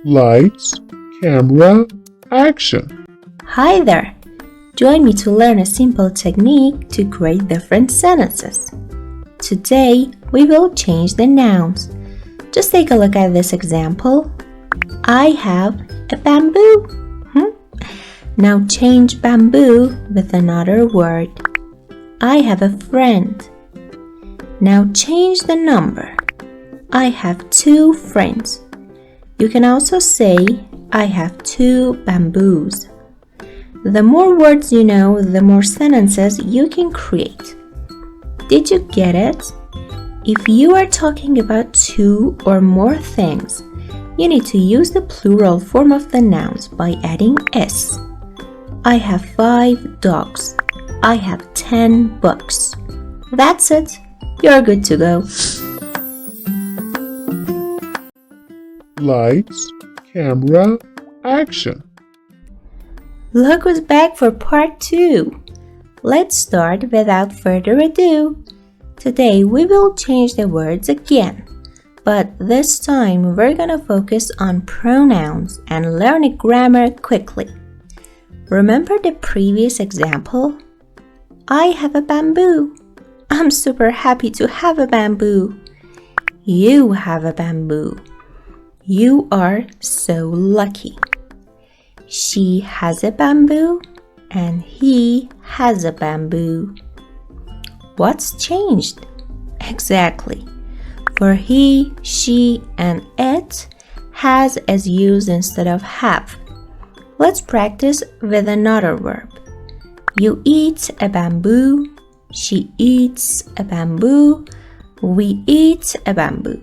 Lights, camera, action. Hi there! Join me to learn a simple technique to create different sentences. Today, we will change the nouns. Just take a look at this example. I have a bamboo. Now change bamboo with another word. I have a friend. Now change the number. I have 2 friends. You can also say, I have 2 bamboos. The more words you know, the more sentences you can create. Did you get it? If you are talking about 2 or more things, you need to use the plural form of the nouns by adding s. I have 5 dogs. I have 10 books. That's it. You're good to go. Lights, camera, action. Look who's back for part 2. Let's start without further ado. Today we will change the words again, but this time we're gonna focus on pronouns and learn a grammar quickly. Remember the previous example? I have a bamboo. I'm super happy to have a bamboo. You have a bamboo. You are so lucky. She has a bamboo and he has a bamboo. What's changed? Exactly. For he, she, and it, has is used instead of have. Let's practice with another verb. You eat a bamboo. She eats a bamboo. We eat a bamboo.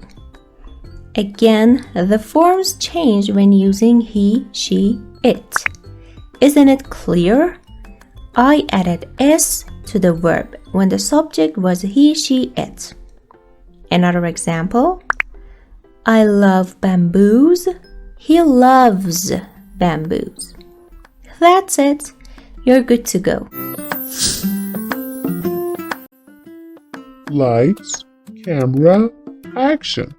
Again, the forms change when using he, she, it. Isn't it clear? I added s to the verb when the subject was he, she, it. Another example. I love bamboos. He loves bamboos. That's it. You're good to go. Lights, camera, action.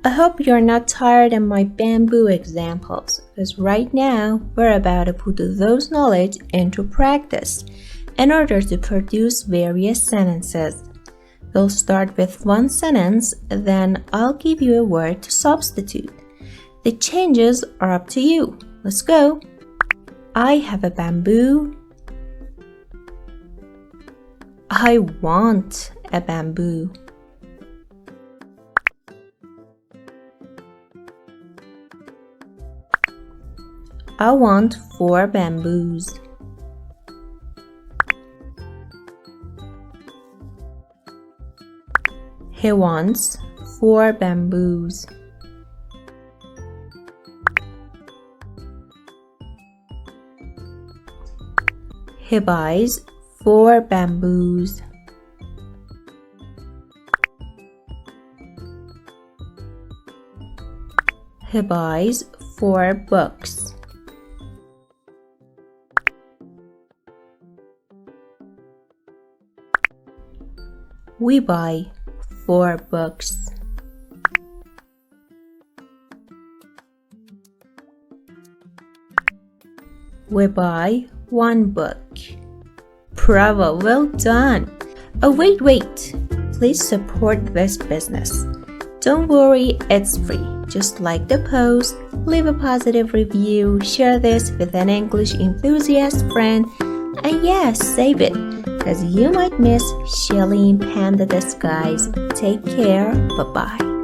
I hope you're not tired of my bamboo examples, because right now we're about to put those knowledge into practice in order to produce various sentences. We'll start with one sentence, then I'll give you a word to substitute. The changes are up to you. Let's go. I have a bamboo. I want a bamboo. I want 4 bamboos. He wants 4 bamboos. He buys 4 bamboos. He buys 4 books. We buy 4 books. We buy 1 book. Bravo, well done. Oh, wait. Please support this business. Don't worry, it's free. Just like the post, leave a positive review, share this with an English enthusiast friend, and yes, save it, because you might miss Shelly in Panda Disguise. Take care, bye-bye.